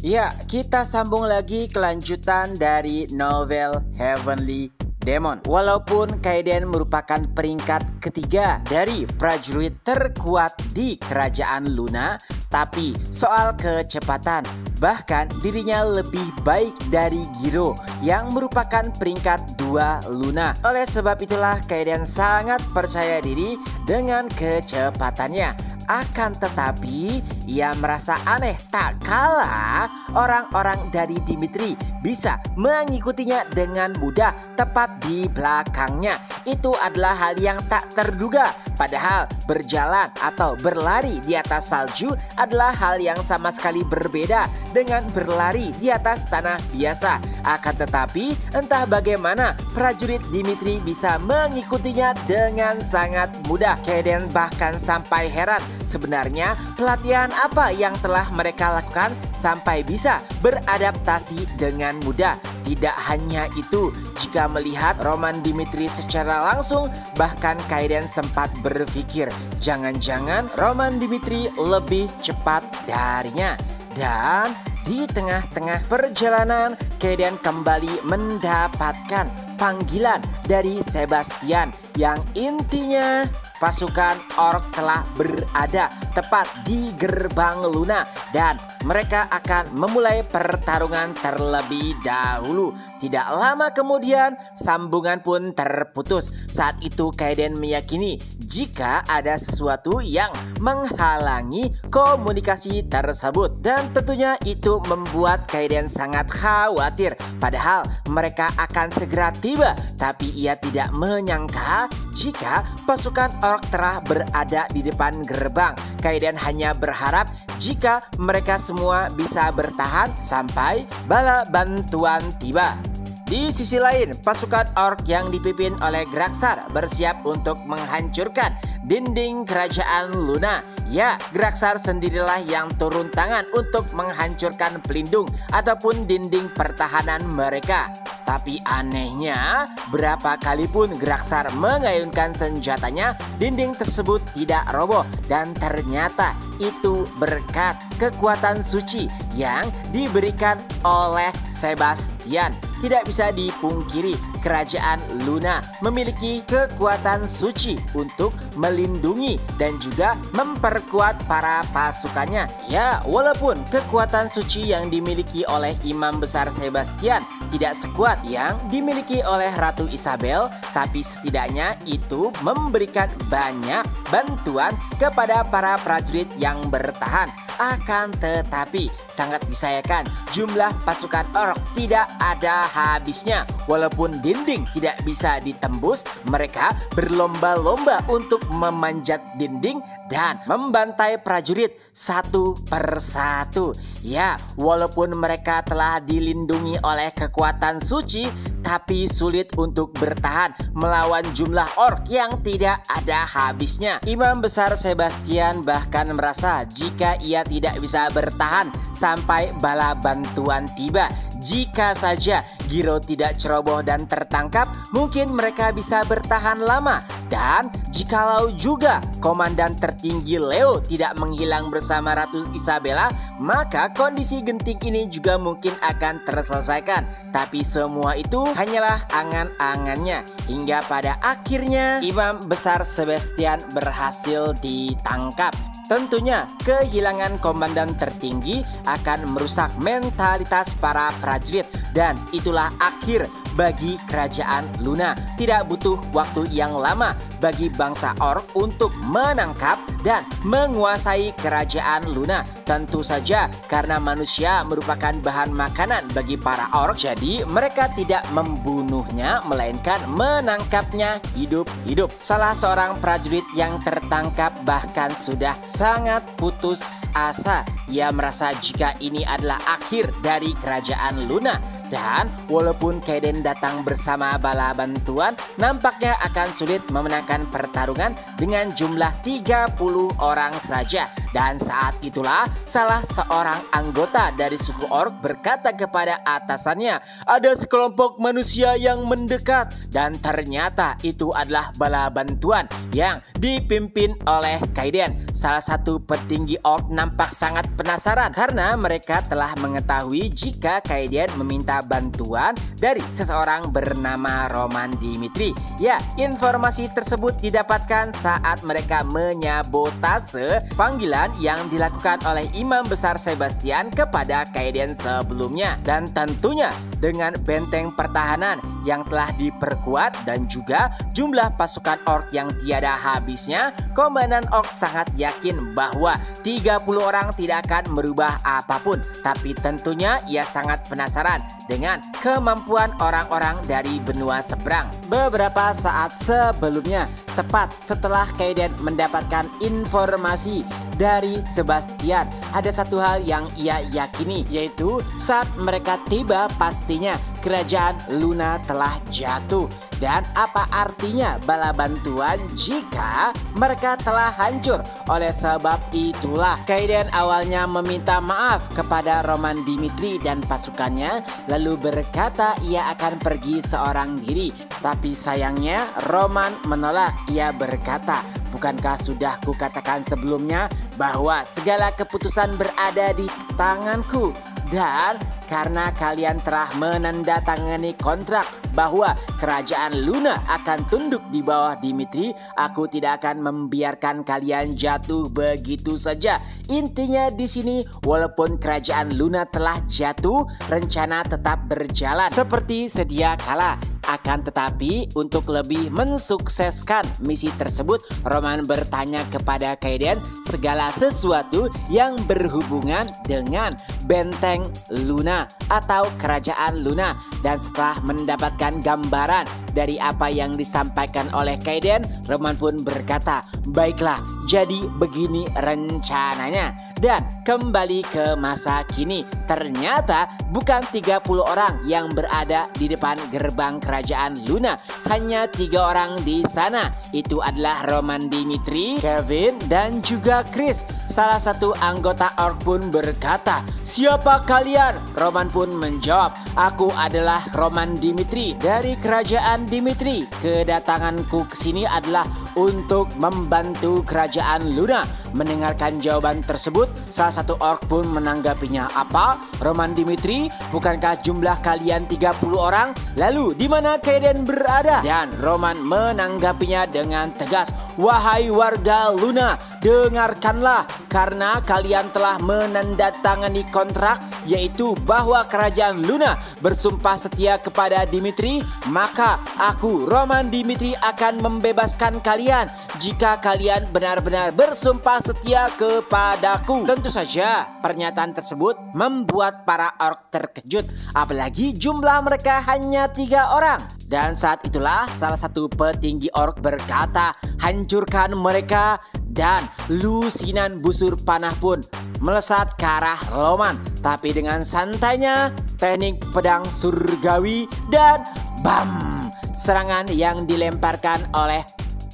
Ya, kita sambung lagi kelanjutan dari novel Heavenly Demon. Walaupun Kaeden merupakan peringkat ketiga dari prajurit terkuat di kerajaan Luna, tapi soal kecepatan, bahkan dirinya lebih baik dari Giro yang merupakan peringkat 2 Luna. Oleh sebab itulah Kaeden sangat percaya diri dengan kecepatannya. Akan tetapi ia merasa aneh tak kala orang-orang dari Dimitri bisa mengikutinya dengan mudah tepat di belakangnya. Itu adalah hal yang tak terduga. Padahal berjalan atau berlari di atas salju adalah hal yang sama sekali berbeda dengan berlari di atas tanah biasa. Akan tetapi entah bagaimana prajurit Dimitri bisa mengikutinya dengan sangat mudah. Kaeden bahkan sampai heran, sebenarnya pelatihan apa yang telah mereka lakukan sampai bisa beradaptasi dengan mudah. Tidak hanya itu, jika melihat Roman Dimitri secara langsung, bahkan Kaeden sempat berpikir jangan-jangan Roman Dimitri lebih cepat darinya. Dan di tengah-tengah perjalanan, Kaeden kembali mendapatkan panggilan dari Sebastian yang intinya pasukan orc telah berada tepat di gerbang Luna dan mereka akan memulai pertarungan terlebih dahulu. Tidak lama kemudian sambungan pun terputus. Saat itu Kaeden meyakini jika ada sesuatu yang menghalangi komunikasi tersebut, dan tentunya itu membuat Kaeden sangat khawatir. Padahal mereka akan segera tiba, tapi ia tidak menyangka jika pasukan orc telah berada di depan gerbang. Kaeden hanya berharap jika mereka semua bisa bertahan sampai bala bantuan tiba. Di sisi lain, pasukan orc yang dipimpin oleh Graxar bersiap untuk menghancurkan dinding kerajaan Luna. Ya, Graxar sendirilah yang turun tangan untuk menghancurkan pelindung ataupun dinding pertahanan mereka. Tapi anehnya, berapa kali pun Graxar mengayunkan senjatanya, dinding tersebut tidak roboh. Dan ternyata itu berkat kekuatan suci yang diberikan oleh Sebastian. Tidak bisa dipungkiri, kerajaan Luna memiliki kekuatan suci untuk melindungi dan juga memperkuat para pasukannya. Ya, walaupun kekuatan suci yang dimiliki oleh Imam Besar Sebastian tidak sekuat yang dimiliki oleh Ratu Isabel, tapi setidaknya itu memberikan banyak bantuan kepada para prajurit yang bertahan. Akan tetapi sangat disayangkan, jumlah pasukan orc tidak ada habisnya. Walaupun dinding tidak bisa ditembus, mereka berlomba-lomba untuk memanjat dinding dan membantai prajurit satu persatu. Ya, walaupun mereka telah dilindungi oleh kekuatan suci, tapi sulit untuk bertahan melawan jumlah orc yang tidak ada habisnya. Imam Besar Sebastian bahkan merasa jika ia tidak bisa bertahan sampai bala bantuan tiba. Jika saja Giro tidak ceroboh dan tertangkap, mungkin mereka bisa bertahan lama. Dan jikalau juga komandan tertinggi Leo tidak menghilang bersama Ratu Isabella, maka kondisi genting ini juga mungkin akan terselesaikan. Tapi semua itu hanyalah angan-angannya. Hingga pada akhirnya Imam Besar Sebastian berhasil ditangkap. Tentunya kehilangan komandan tertinggi akan merusak mentalitas para prajurit, dan itulah akhir bagi kerajaan Luna. Tidak butuh waktu yang lama bagi bangsa orc untuk menangkap dan menguasai kerajaan Luna. Tentu saja karena manusia merupakan bahan makanan bagi para orc, jadi mereka tidak membunuhnya melainkan menangkapnya hidup-hidup. Salah seorang prajurit yang tertangkap bahkan sudah sangat putus asa. Ia merasa jika ini adalah akhir dari kerajaan Luna. Dan walaupun Kaeden datang bersama bala bantuan, nampaknya akan sulit memenangkan pertarungan dengan jumlah 30 orang saja. Dan saat itulah salah seorang anggota dari suku orc berkata kepada atasannya, ada sekelompok manusia yang mendekat dan ternyata itu adalah bala bantuan yang dipimpin oleh Kaiden. Salah satu petinggi orc nampak sangat penasaran karena mereka telah mengetahui jika Kaiden meminta bantuan dari seseorang bernama Roman Dimitri. Ya, informasi tersebut didapatkan saat mereka menyabotase panggilan yang dilakukan oleh Imam Besar Sebastian kepada Kaiden sebelumnya. Dan tentunya dengan benteng pertahanan yang telah diperkuat dan juga jumlah pasukan orc yang tiada habisnya, Komandan Orc sangat yakin bahwa 30 orang tidak akan merubah apapun. Tapi tentunya ia sangat penasaran dengan kemampuan orang-orang dari benua seberang. Beberapa saat sebelumnya, tepat setelah Kaiden mendapatkan informasi dari Sebastian, ada satu hal yang ia yakini, yaitu saat mereka tiba pastinya kerajaan Luna telah jatuh. Dan apa artinya bala bantuan jika mereka telah hancur? Oleh sebab itulah Kaiden awalnya meminta maaf kepada Roman Dimitri dan pasukannya, lalu berkata ia akan pergi seorang diri. Tapi sayangnya Roman menolak. Ia berkata, bukankah sudah kukatakan sebelumnya bahwa segala keputusan berada di tanganku? Dan karena kalian telah menandatangani kontrak bahwa kerajaan Luna akan tunduk di bawah Dimitri, aku tidak akan membiarkan kalian jatuh begitu saja. Intinya di sini, walaupun kerajaan Luna telah jatuh, rencana tetap berjalan seperti sedia kala. Akan tetapi untuk lebih mensukseskan misi tersebut, Roman bertanya kepada Kaiden segala sesuatu yang berhubungan dengan benteng Luna atau kerajaan Luna. Dan setelah mendapatkan gambaran dari apa yang disampaikan oleh Kaiden, Roman pun berkata, baiklah, jadi begini rencananya. Dan kembali ke masa kini, ternyata bukan 30 orang yang berada di depan gerbang kerajaan Luna, hanya 3 orang di sana. Itu adalah Roman Dimitri, Kevin, dan juga Chris. Salah satu anggota orc pun berkata, siapa kalian? Roman pun menjawab, aku adalah Roman Dimitri dari kerajaan Dimitri. Kedatanganku ke sini adalah untuk membantu kerajaan Luna. Mendengarkan jawaban tersebut, salah satu orc pun menanggapinya, apa? Roman Dimitri, bukankah jumlah kalian 30 orang? Lalu di mana Kaiden berada? Dan Roman menanggapinya dengan tegas, wahai warga Luna, dengarkanlah, karena kalian telah menandatangani kontrak, yaitu bahwa kerajaan Luna bersumpah setia kepada Dimitri, maka aku, Roman Dimitri, akan membebaskan kalian jika kalian benar-benar bersumpah setia kepadaku. Tentu saja pernyataan tersebut membuat para orc terkejut, apalagi jumlah mereka hanya 3 orang. Dan saat itulah salah satu petinggi orc berkata, hancurkan mereka. Dan lusinan busur panah pun melesat ke arah Roman. Tapi dengan santainya, teknik pedang surgawi, dan bam! Serangan yang dilemparkan oleh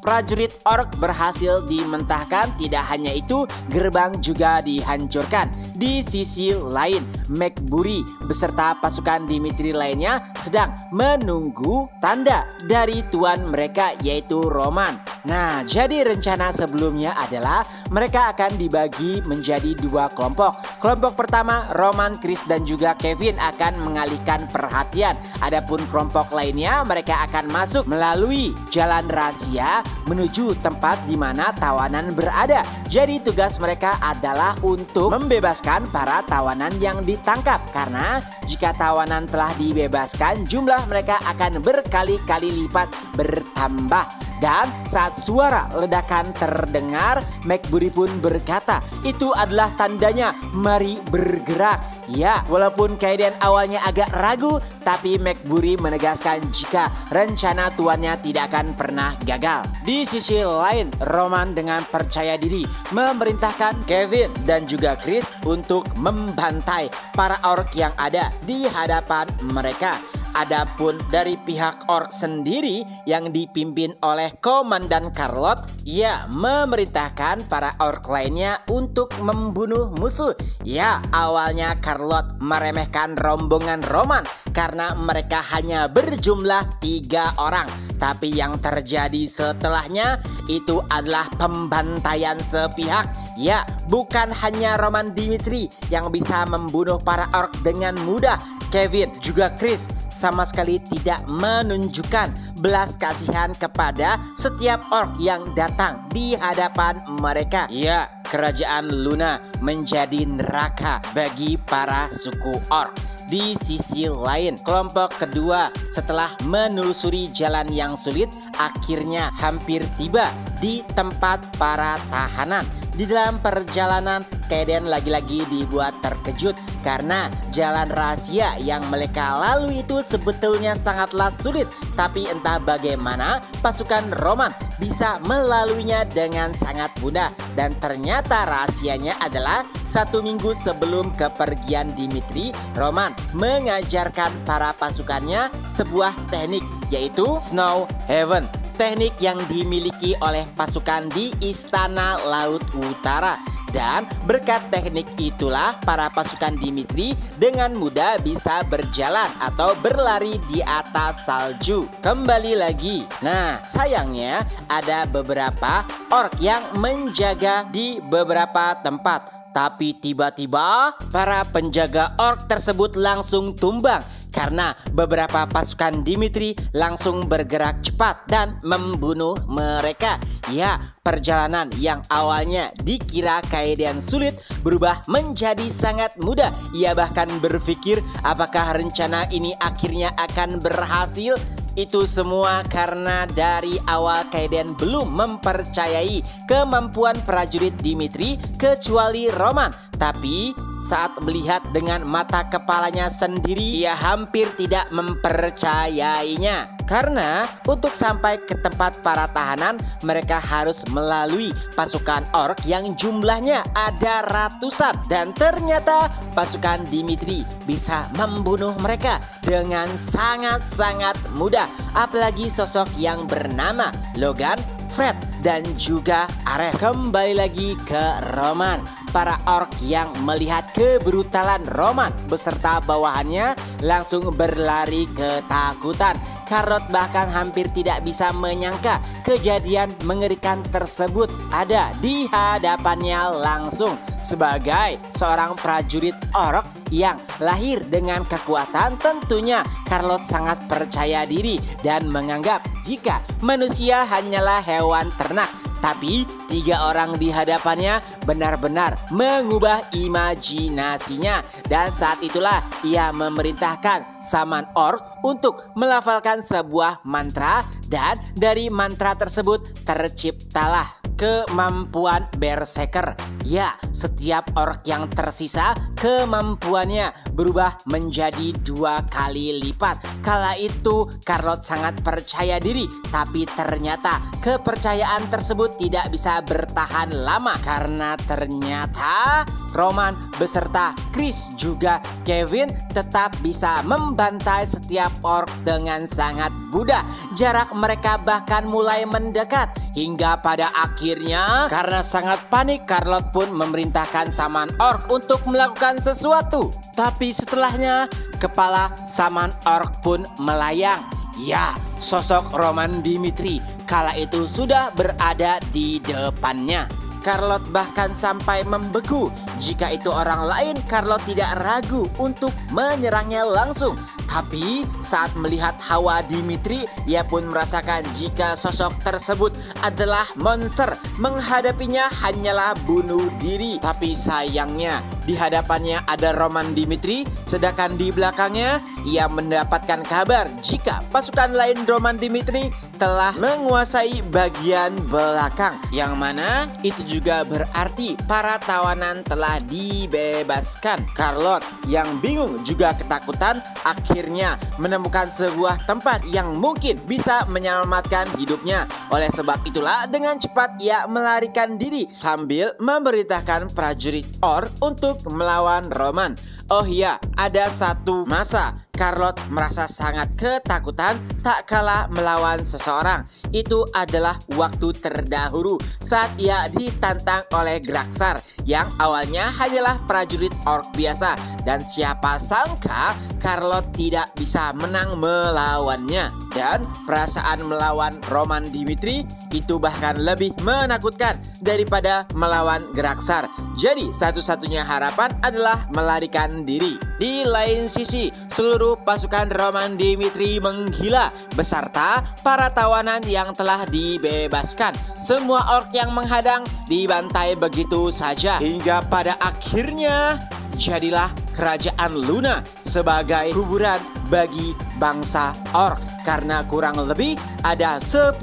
prajurit orc berhasil dimentahkan. Tidak hanya itu, gerbang juga dihancurkan. Di sisi lain, McBurry beserta pasukan Dimitri lainnya sedang menunggu tanda dari tuan mereka, yaitu Roman. Nah, jadi rencana sebelumnya adalah mereka akan dibagi menjadi 2 kelompok. Kelompok pertama, Roman, Chris, dan juga Kevin akan mengalihkan perhatian. Adapun kelompok lainnya, mereka akan masuk melalui jalan rahasia menuju tempat di mana tawanan berada. Jadi tugas mereka adalah untuk membebaskan para tawanan yang ditangkap. Karena jika tawanan telah dibebaskan, jumlah mereka akan berkali-kali lipat bertambah. Dan saat suara ledakan terdengar, McBurry pun berkata, itu adalah tandanya, mari bergerak. Ya, walaupun Kaiden awalnya agak ragu, tapi McBurry menegaskan jika rencana tuannya tidak akan pernah gagal. Di sisi lain, Roman dengan percaya diri memerintahkan Kevin dan juga Chris untuk membantai para orc yang ada di hadapan mereka. adapun dari pihak orc sendiri yang dipimpin oleh Komandan Carlot, ia memerintahkan para orc lainnya untuk membunuh musuh. Ya, awalnya Carlot meremehkan rombongan Roman karena mereka hanya berjumlah 3 orang. Tapi yang terjadi setelahnya itu adalah pembantaian sepihak. Ya, bukan hanya Roman Dimitri yang bisa membunuh para orc dengan mudah. Kevin juga Chris sama sekali tidak menunjukkan belas kasihan kepada setiap orc yang datang di hadapan mereka. Ya, kerajaan Luna menjadi neraka bagi para suku orc. Di sisi lain, kelompok kedua setelah menelusuri jalan yang sulit akhirnya hampir tiba di tempat para tahanan. Di dalam perjalanan, Kaeden lagi-lagi dibuat terkejut karena jalan rahasia yang mereka lalui itu sebetulnya sangatlah sulit. Tapi entah bagaimana pasukan Roman bisa melaluinya dengan sangat mudah. Dan ternyata rahasianya adalah 1 minggu sebelum kepergian Dimitri, Roman mengajarkan para pasukannya sebuah teknik, yaitu Snow Heaven. Teknik yang dimiliki oleh pasukan di Istana Laut Utara. Dan berkat teknik itulah para pasukan Dimitri dengan mudah bisa berjalan atau berlari di atas salju. Kembali lagi, nah sayangnya ada beberapa orc yang menjaga di beberapa tempat. Tapi tiba-tiba para penjaga orc tersebut langsung tumbang karena beberapa pasukan Dimitri langsung bergerak cepat dan membunuh mereka. Ya, perjalanan yang awalnya dikira Kaeden sulit berubah menjadi sangat mudah. Ia bahkan berpikir apakah rencana ini akhirnya akan berhasil. Itu semua karena dari awal Kaeden belum mempercayai kemampuan prajurit Dimitri kecuali Roman. Tapi saat melihat dengan mata kepalanya sendiri, ia hampir tidak mempercayainya. Karena untuk sampai ke tempat para tahanan, mereka harus melalui pasukan orc yang jumlahnya ada ratusan. Dan ternyata pasukan Dimitri bisa membunuh mereka dengan sangat-sangat mudah. Apalagi sosok yang bernama Logan, Fred, dan juga Ares. Kembali lagi ke Roman. Para orc yang melihat kebrutalan Roman beserta bawahannya langsung berlari ketakutan. Carlot bahkan hampir tidak bisa menyangka kejadian mengerikan tersebut ada di hadapannya langsung. Sebagai seorang prajurit orc yang lahir dengan kekuatan, tentunya Carlot sangat percaya diri dan menganggap jika manusia hanyalah hewan ternak. Tapi 3 orang di hadapannya benar-benar mengubah imajinasinya. Dan saat itulah ia memerintahkan Saman Orc untuk melafalkan sebuah mantra. Dan dari mantra tersebut terciptalah kemampuan Berserker. Ya, setiap orc yang tersisa kemampuannya berubah menjadi 2 kali lipat. Kala itu Carlot sangat percaya diri, tapi ternyata kepercayaan tersebut tidak bisa bertahan lama karena ternyata Roman beserta Chris juga Kevin tetap bisa membantai setiap orc dengan sangat mudah. Jarak mereka bahkan mulai mendekat hingga pada akhirnya karena sangat panik, Carlot pun memerintahkan Saman Orc untuk melakukan sesuatu. Tapi setelahnya kepala Saman Orc pun melayang. Ya, sosok Roman Dimitri kala itu sudah berada di depannya. Carlot bahkan sampai membeku. Jika itu orang lain, Carlot tidak ragu untuk menyerangnya langsung. Tapi saat melihat hawa Dimitri, ia pun merasakan jika sosok tersebut adalah monster. Menghadapinya hanyalah bunuh diri. Tapi sayangnya di hadapannya ada Roman Dimitri, sedangkan di belakangnya ia mendapatkan kabar jika pasukan lain Roman Dimitri telah menguasai bagian belakang, yang mana itu juga berarti para tawanan telah dibebaskan. Carlot yang bingung juga ketakutan akhirnya menemukan sebuah tempat yang mungkin bisa menyelamatkan hidupnya. Oleh sebab itulah dengan cepat ia melarikan diri sambil memerintahkan prajurit orc untuk melawan Roman. Oh iya, ada satu masa Charlotte merasa sangat ketakutan tak kalah melawan seseorang. Itu adalah waktu terdahulu saat ia ditantang oleh Graxar yang awalnya hanyalah prajurit orc biasa, dan siapa sangka Charlotte tidak bisa menang melawannya. Dan perasaan melawan Roman Dimitri itu bahkan lebih menakutkan daripada melawan Graxar. Jadi satu-satunya harapan adalah melarikan diri. Di lain sisi, seluruh pasukan Roman Dimitri menggila beserta para tawanan yang telah dibebaskan. Semua orc yang menghadang dibantai begitu saja, hingga pada akhirnya jadilah Kerajaan Luna sebagai kuburan bagi bangsa orc, karena kurang lebih ada 10.000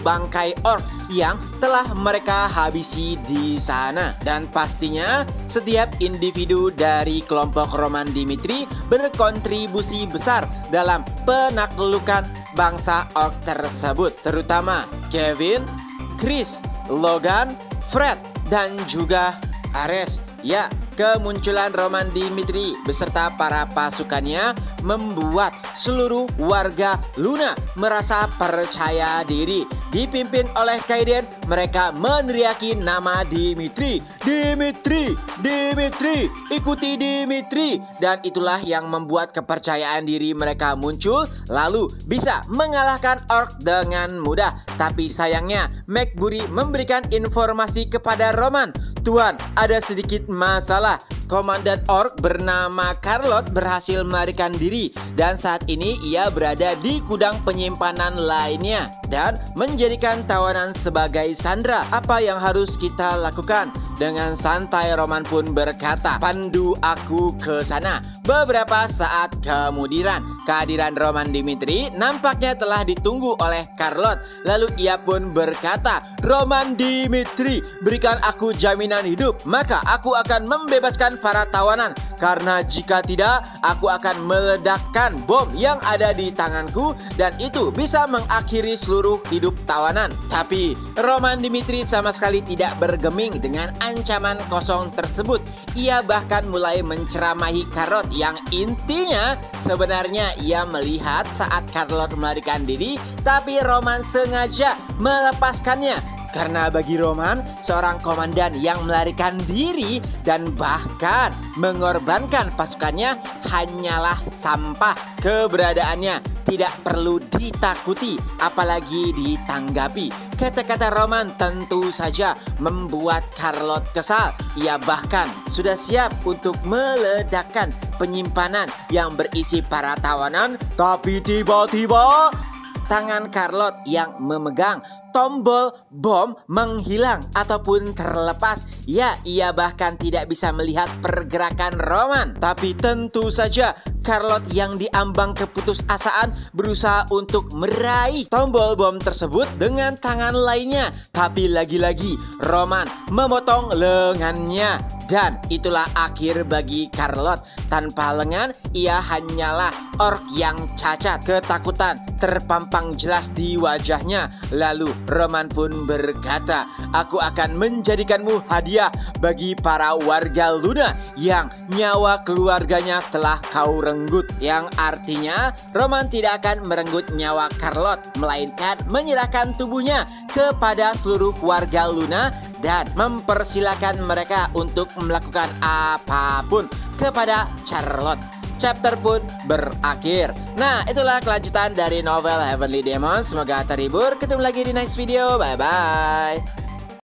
bangkai orc yang telah mereka habisi di sana. Dan pastinya setiap individu dari kelompok Roman Dimitri berkontribusi besar dalam penaklukan bangsa orc tersebut, terutama Kevin, Chris, Logan, Fred, dan juga Ares. Ya, kemunculan Roman Dimitri beserta para pasukannya membuat seluruh warga Luna merasa percaya diri. Dipimpin oleh Kaiden, mereka meneriaki nama Dimitri. Dimitri, Dimitri, ikuti Dimitri. Dan itulah yang membuat kepercayaan diri mereka muncul, lalu bisa mengalahkan orc dengan mudah. Tapi sayangnya McBurry memberikan informasi kepada Roman, "Tuan, ada sedikit masalah. Komandan orc bernama Charlotte berhasil melarikan diri dan saat ini ia berada di gudang penyimpanan lainnya dan menjadikan tawanan sebagai sandera. Apa yang harus kita lakukan?" Dengan santai Roman pun berkata, "Pandu aku ke sana." Beberapa saat kemudian, kehadiran Roman Dimitri nampaknya telah ditunggu oleh Charlotte. Lalu ia pun berkata, "Roman Dimitri, berikan aku jaminan hidup, maka aku akan membebaskan para tawanan. Karena jika tidak, aku akan meledakkan bom yang ada di tanganku dan itu bisa mengakhiri seluruh hidup tawanan." Tapi Roman Dimitri sama sekali tidak bergeming dengan ancaman kosong tersebut. Ia bahkan mulai menceramahi Charlotte yang intinya sebenarnya ia melihat saat Charlotte melarikan diri, tapi Roman sengaja melepaskannya. Karena bagi Roman, seorang komandan yang melarikan diri dan bahkan mengorbankan pasukannya hanyalah sampah. Keberadaannya tidak perlu ditakuti, apalagi ditanggapi. Kata-kata Roman tentu saja membuat Charlotte kesal. Ia bahkan sudah siap untuk meledakkan penyimpanan yang berisi para tawanan. Tapi tiba-tiba tangan Charlotte yang memegang tombol bom menghilang ataupun terlepas. Ya, ia bahkan tidak bisa melihat pergerakan Roman. Tapi tentu saja Charlotte yang diambang keputusasaan berusaha untuk meraih tombol bom tersebut dengan tangan lainnya. Tapi lagi-lagi Roman memotong lengannya. Dan itulah akhir bagi Charlotte. Tanpa lengan, ia hanyalah orc yang cacat. Ketakutan terpampang jelas di wajahnya. Lalu Roman pun berkata, "Aku akan menjadikanmu hadiah bagi para warga Luna yang nyawa keluarganya telah kau renggut." Yang artinya Roman tidak akan merenggut nyawa Charlotte, melainkan menyerahkan tubuhnya kepada seluruh warga Luna dan mempersilahkan mereka untuk melakukan apapun kepada Charlotte. Chapter pun berakhir. Nah, itulah kelanjutan dari novel Heavenly Demon. Semoga terhibur. Ketemu lagi di next video. Bye-bye.